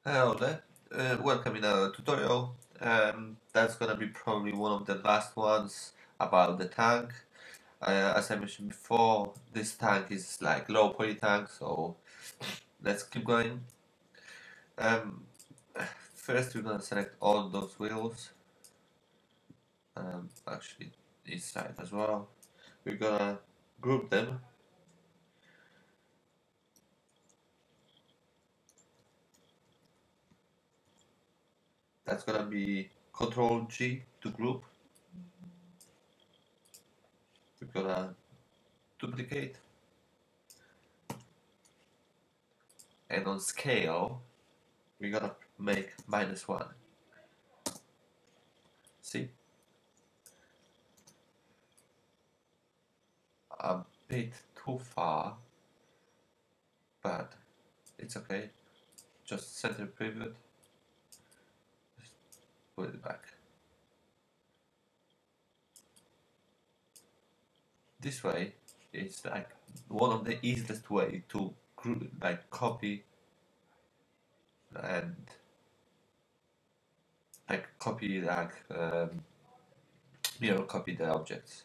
Hello there, welcome in our tutorial. That's gonna be probably one of the last ones about the tank. As I mentioned before, this tank is like low poly tank, so let's keep going. Um, First we're gonna select all those wheels, actually this side as well. We're gonna group them. That's gonna be Control G to group. We're gonna duplicate, and on scale we're gonna make -1. See, a bit too far, but it's okay. Just center pivot, just put it back. This way is like one of the easiest way to like copy and mirror copy the objects.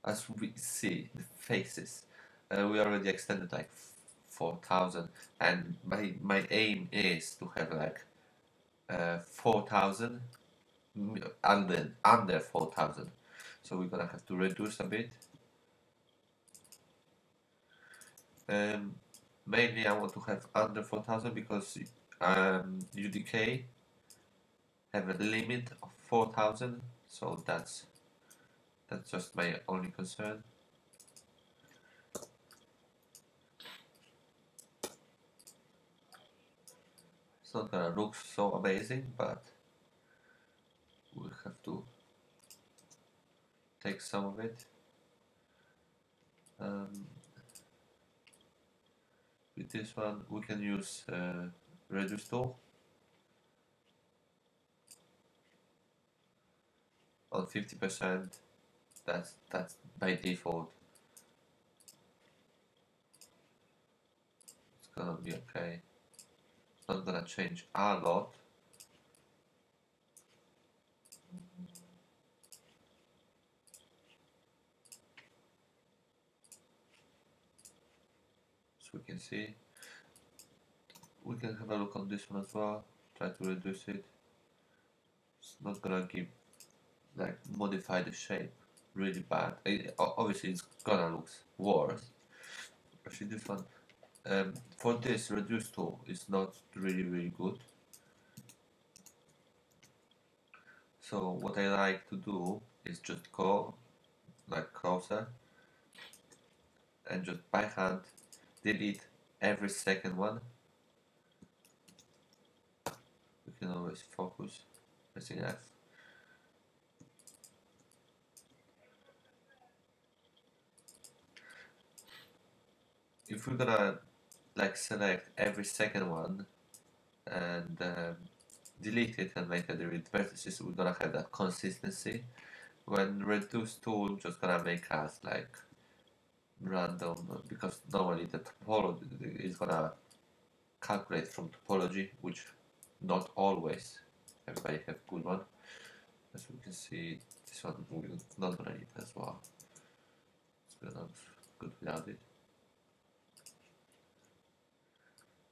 As we see the faces, we already extended like 4,000, and my aim is to have like 4,000 under 4,000. So we're gonna have to reduce a bit. Um, Mainly I want to have under 4,000 because UDK have a limit of 4,000, so that's just my only concern. It's not gonna look so amazing, but we have to take some of it. With this one, we can use reduce tool on 50%. That's by default. It's gonna be okay. It's not gonna change a lot. So we can see. We can have a look on this one as well. Try to reduce it. It's not gonna give like modify the shape really bad. Obviously, it's gonna look worse. Actually, this one for this reduce tool is not really good. So what I like to do is just go like closer and just by hand delete every second one. We can always focus pressing F. If we're gonna like select every second one and delete it and make a delete vertices, we're gonna have that consistency. When reduce tool just gonna make us like random, because normally the topology is gonna calculate from topology, which not always everybody have good one. As we can see, this one we're not gonna need as well. It's gonna look good without it.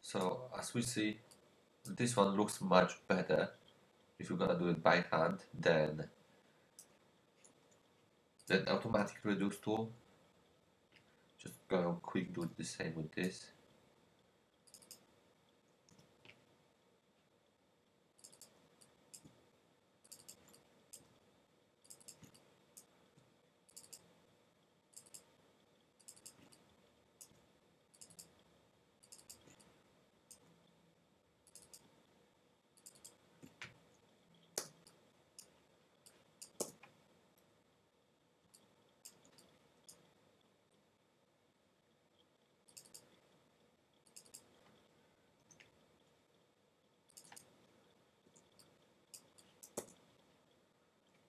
So as we see, this one looks much better if you're gonna do it by hand than automatic reduce tool. Just gonna quick do the same with this.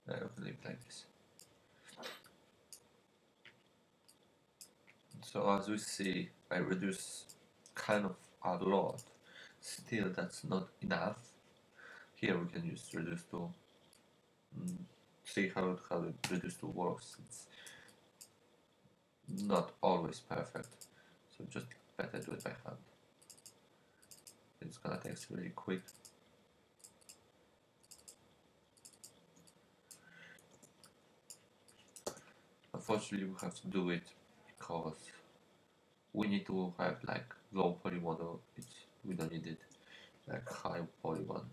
I'll leave it like this. So as we see, I reduce kind of a lot. Still, that's not enough. Here we can use reduce to see how the reduce to works. It's not always perfect, so just better do it by hand. It's gonna take really quick. Unfortunately, we have to do it because we need to have like low polygon, or we don't need it like high polygon.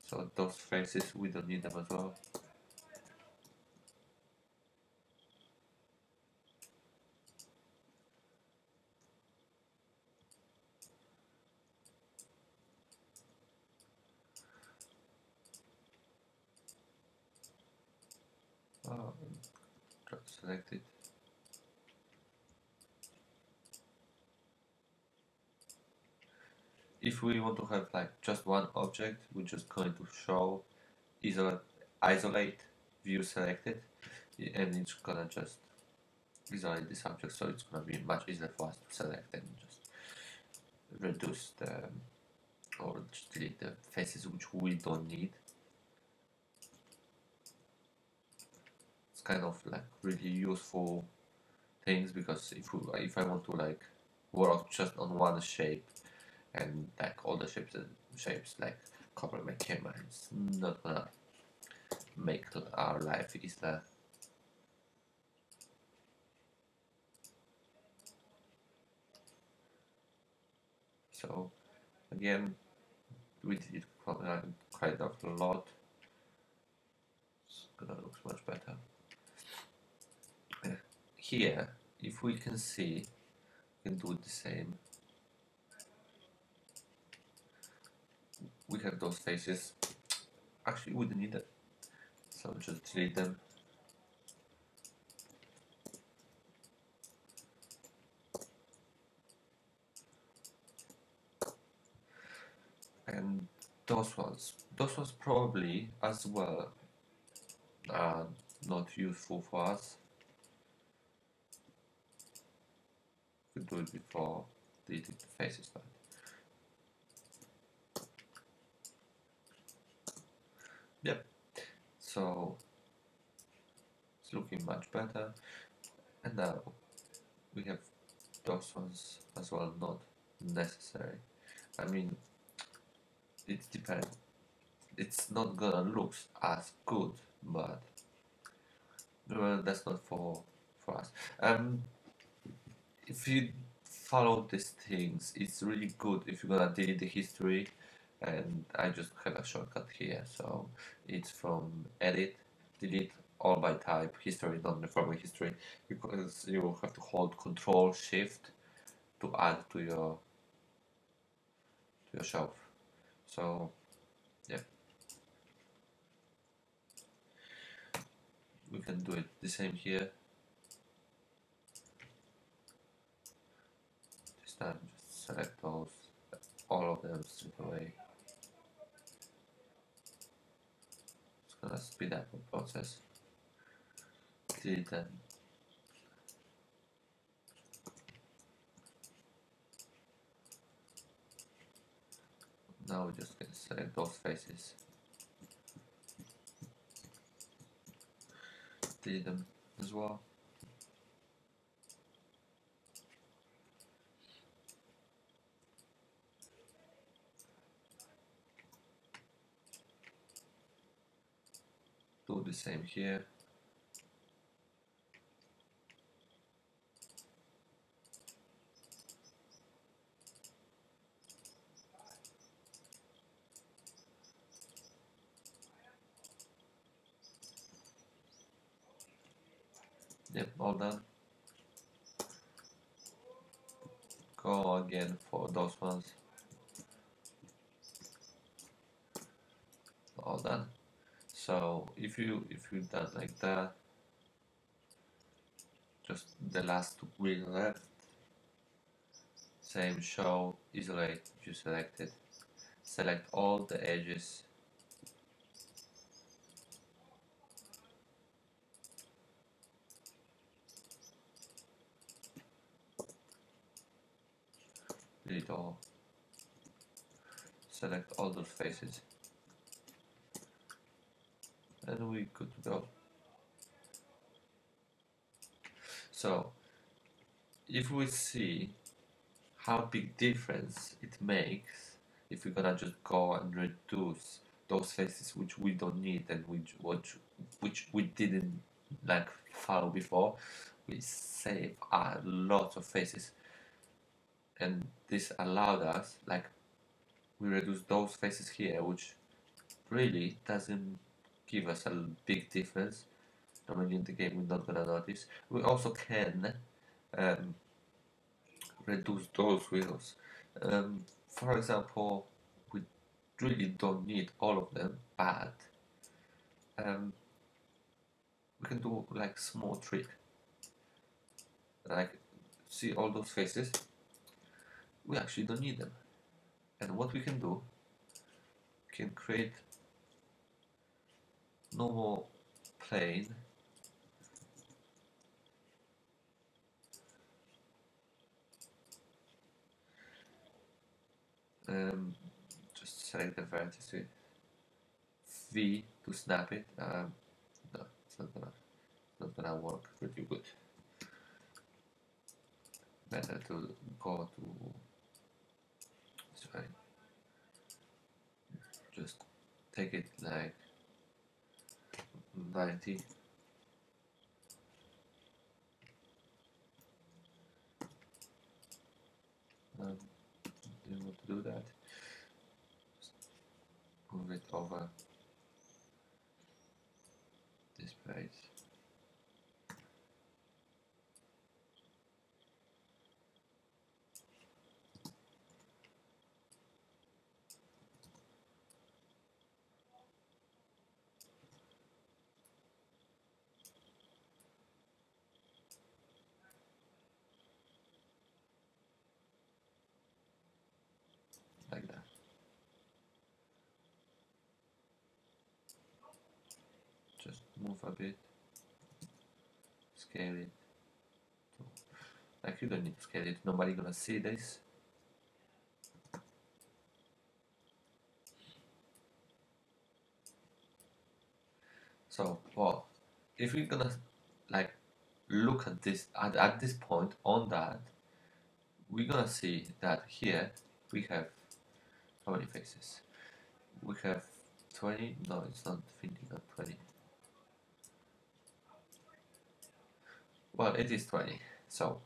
So those faces, we don't need them as well. Try to select it. If we want to have like just one object, we're just going to show isolate view selected, and it's gonna just isolate this object, so it's gonna be much easier for us to select and just reduce the or just delete the faces which we don't need. It's kind of like really useful things, because if I want to like work just on one shape and like all the shapes like cover my camera, it's not gonna make our life easier. So again, we did quite a lot. It's gonna look much better. Here, if we can see, we can do it the same. We have those faces. Actually, we don't need it, so just delete them. And those ones probably as well are not useful for us. We do it before deleting the faces, but yep. So it's looking much better, and now we have those ones as well not necessary. I mean, it depends. It's not gonna look as good, but well, that's not for us. If you follow these things, it's really good if you're gonna delete the history. And I just have a shortcut here, so it's from edit, delete all by type, history, non-reforming history, because you have to hold Control Shift to add to your shelf. So yeah, we can do it the same here. This time just select those, all of them straight away. It's gonna speed up the process. Delete them. Now we just can select those faces. Delete them as well. Do the same here. Yep, all done. Go again for those ones. All done. So if you done like that, just the last wheel left. Same show, isolate if you selected. Select all the edges. delete all, select all those faces, and we good to go. So if we see how big difference it makes if we're gonna just go and reduce those faces which we don't need and which we didn't like follow before, we save a lot of faces, and this allowed us like we reduce those faces here, which really doesn't give us a big difference. Normally in the game we're not gonna notice. We also can um, reduce those wheels. For example, we really don't need all of them, but um, we can do like small trick. Like see all those faces, we actually don't need them. And what we can do, we can create normal plane. Just select the vertex with V to snap it. No, it's not gonna work pretty good. Better to go to sorry, just take it like 90. Didn't want to do that. Just move it over this page. Like that. Just move a bit, scale it. Like you don't need to scale it, nobody gonna see this. So, well, if we're gonna like look at this at this point on that, we're gonna see that here we have how many faces? We have 20. No, it's not thinking of 20. Well, it is 20. So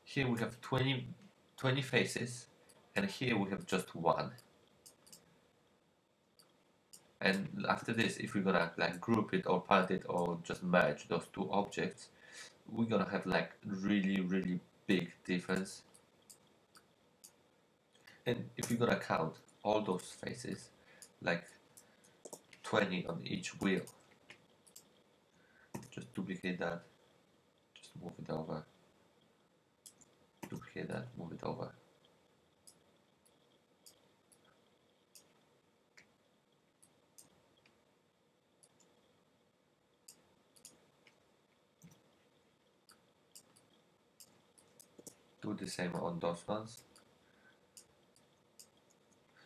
here we have 20 faces, and here we have just one. And after this, if we're gonna like group it or parent it or just merge those two objects, we're gonna have like really big difference. And if we're gonna count all those faces, like 20 on each wheel, just duplicate that, just move it over, duplicate that, move it over. Do the same on those ones.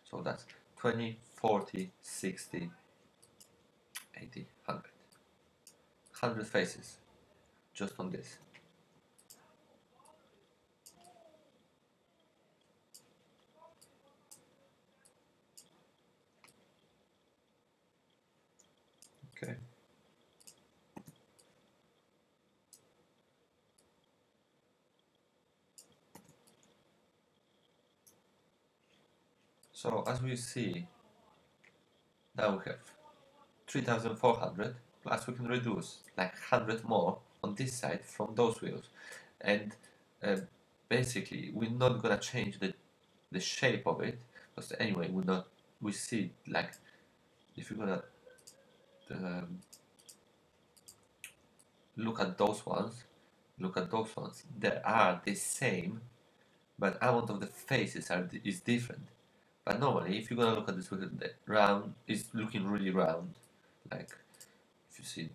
So that's 20, 40, 60, 80, 100. 100 faces just on this. Okay. So as we see, now we have 3,400, plus we can reduce like 100 more on this side from those wheels. And uh, basically we're not gonna change the shape of it, because anyway we see like if you're gonna um, look at those ones, they are the same, but amount of the faces is different. But normally, if you're gonna look at this, the round is looking really round. Like if you see,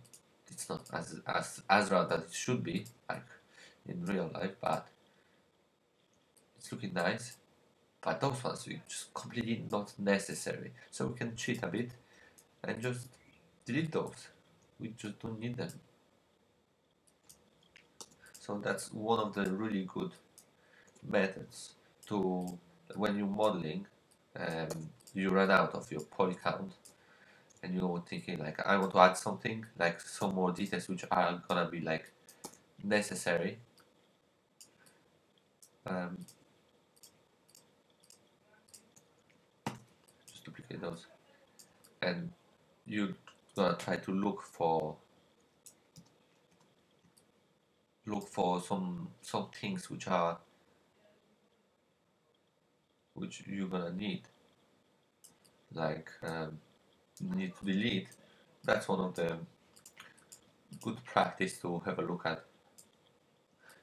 it's not as round as it should be, like in real life, but it's looking nice. but those ones we just completely not necessary. So we can cheat a bit and just delete those. We just don't need them. So that's one of the really good methods to, when you're modeling, you run out of your poly count and you're thinking like, I want to add something, like some more details which are gonna be like necessary. Just duplicate those, and you're gonna try to look for some things which you're gonna need, like need to delete. That's one of the good practice to have a look at.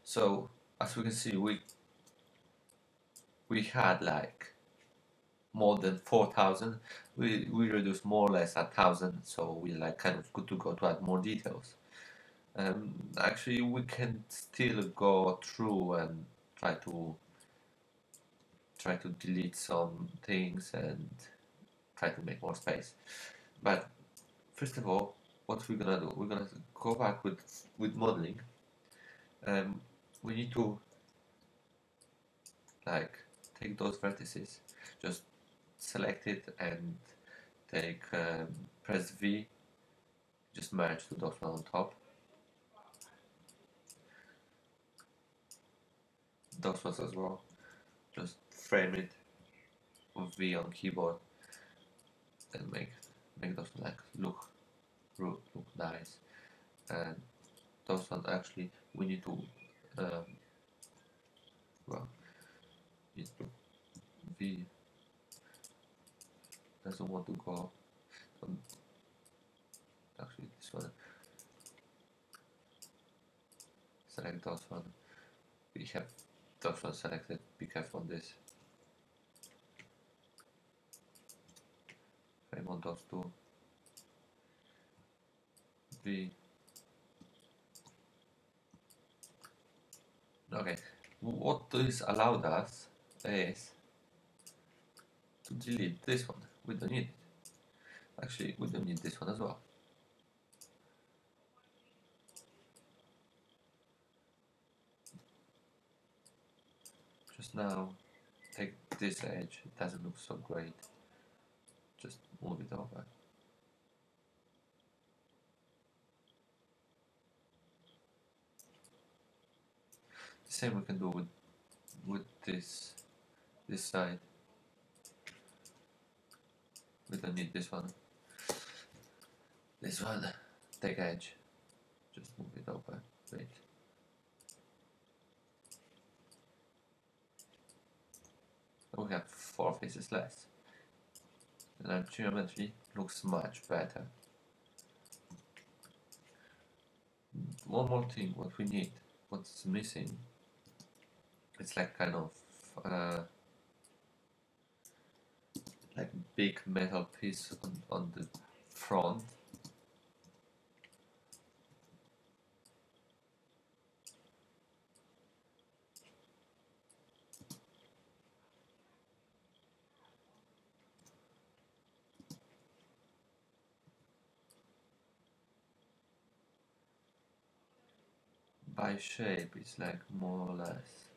So as we can see, we had like more than 4,000. We reduced more or less 1,000, so we like kind of good to go to add more details. Actually, we can still go through and try to delete some things and try to make more space. But first of all, what we're gonna do, we're gonna go back with modeling. We need to like take those vertices, just select it and take press V, just merge to those one on top. Those ones as well. Just frame it with V on keyboard and make those like look nice. And those ones actually we need to well, need to V doesn't want to go on, actually this one, select those one, we have those one selected, be careful on this, frame on those two, V. Okay, what this allowed us is to delete this one. We don't need it. Actually, we don't need this one as well. Just now, take this edge, it doesn't look so great. Just move it over. The same we can do with this side. We don't need this one. This one, take edge. Just move it over. Wait. We have 4 faces less. And our geometry looks much better. One more thing, what we need, what's missing, it's like kind of like big metal piece on the front. By shape, it's like more or less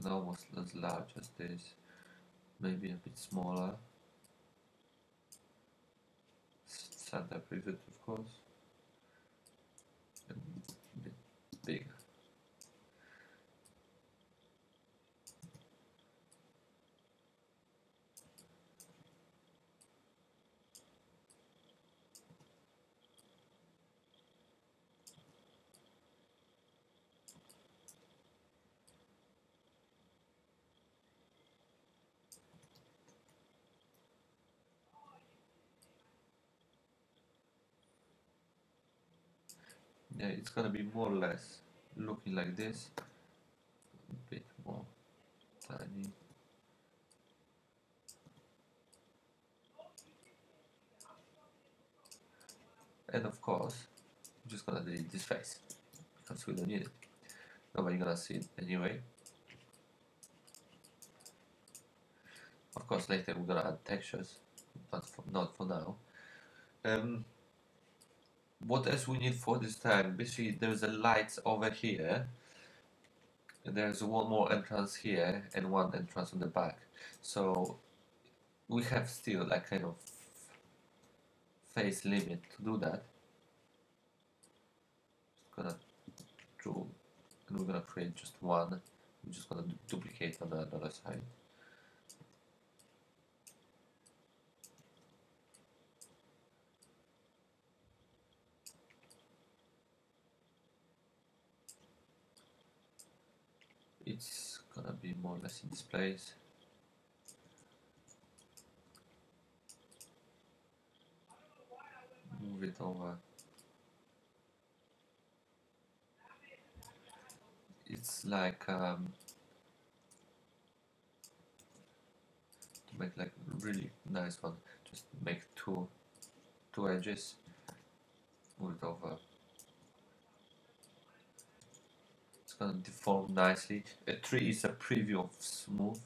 almost as large as this, maybe a bit smaller. Center pivot, of course, and a bit bigger. Yeah, it's gonna be more or less looking like this, a bit more tiny. And of course, I'm just gonna delete this face because we don't need it. Nobody gonna see it anyway. Of course, later we're gonna add textures, but not for now. What else we need for this time? Basically, there's a light over here. There's one more entrance here and one entrance on the back. So we have still like kind of face limit to do that. Just gonna draw, and we're gonna create just one. We're just gonna duplicate on the other side. It's gonna be more or less in this place. Move it over. It's like to make like really nice one. Just make two edges. Move it over. It's gonna deform nicely. A 3 is a preview of smooth,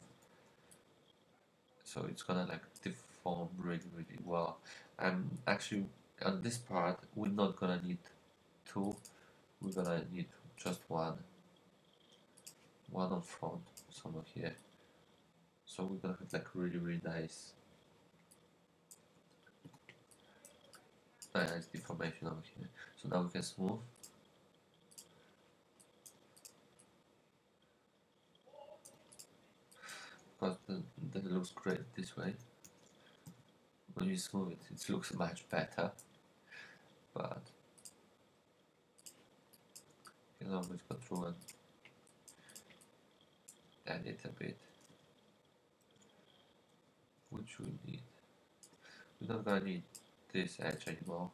so it's gonna like deform really well. And actually, on this part, we're not gonna need two. We're gonna need just one. One on front, somewhere here. So we're gonna have like really nice deformation over here. So now we can smooth. Because that looks great this way. When you smooth it, it looks much better. But you can always go through and add it a bit. Which we need. We're not gonna need this edge anymore.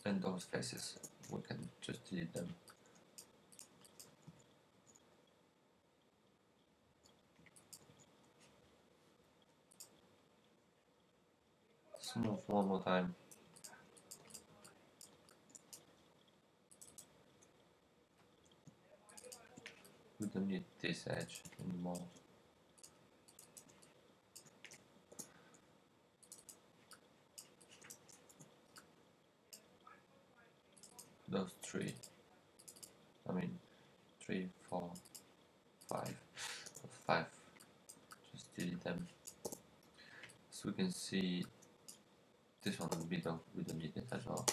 And those faces, we can just delete them. Smooth one more time. We don't need this edge anymore. Those three. I mean, 3, 4, 5. 5. Just delete them. So we can see this one we don't need it as well.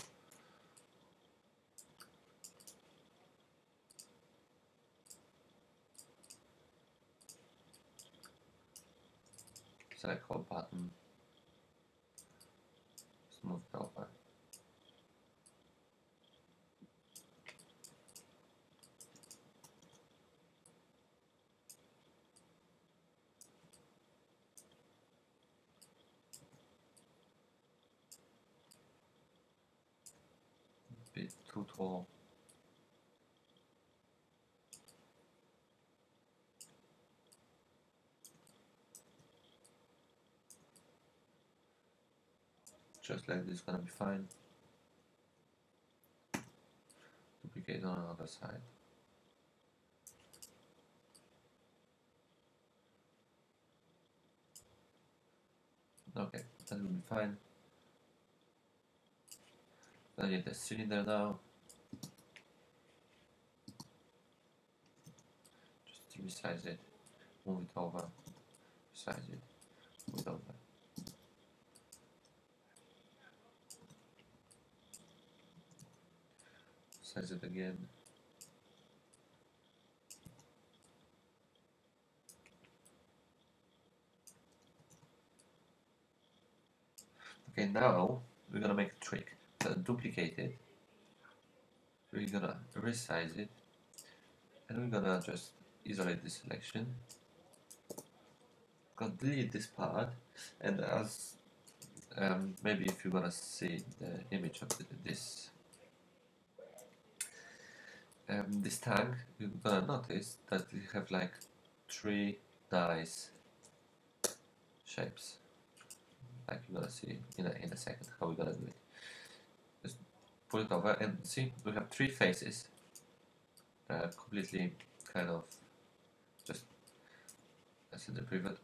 Select all button. Smooth it over. Bit too tall. Just like this, gonna be fine. Duplicate on the other side. Okay, that will be fine. I need the cylinder now. Just resize it, move it over, resize it, move it over. Size it again. Okay, now we're gonna make a trick. Duplicate it. We're gonna resize it, and we're gonna just isolate the selection. gonna delete this part, and as maybe if you wanna see the image of this tank, you're gonna notice that we have like three nice shapes. Like you're gonna see in a second how we're gonna do it. Just pull it over and see we have three faces, completely kind of just as in the previous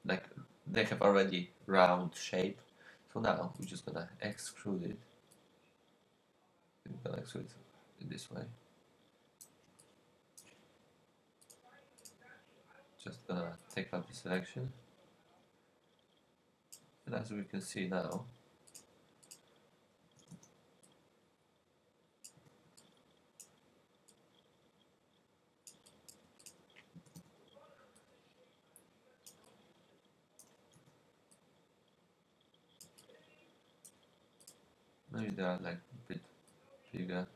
like they have already round shape. So now we're just gonna extrude it. We're gonna extrude it in this way. Just gonna take out the selection, and as we can see now, maybe they are like a bit bigger.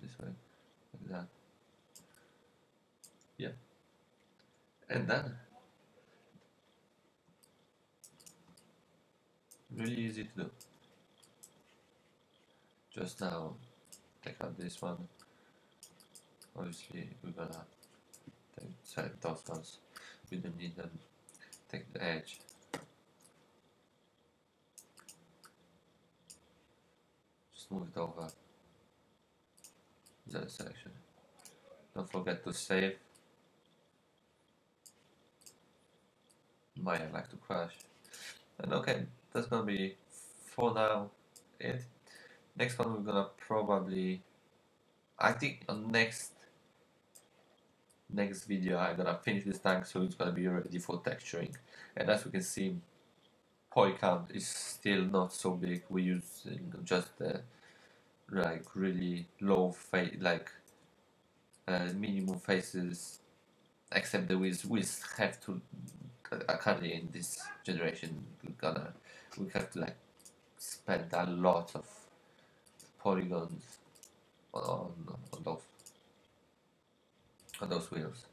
This way, like that. Yeah, and then really easy to do. Just now, take out this one. Obviously, we're gonna select those ones. We don't need them. Take the edge. Just move it over. The selection. Don't forget to save. Maya like to crash. And okay, that's gonna be for now it. Next one we're gonna probably, I think on next video I'm gonna finish this tank, so it's gonna be ready for texturing. And as we can see, Polygon is still not so big. We use just like really low face, like minimum faces, except that we have to currently in this generation we have to like spend a lot of polygons on those wheels.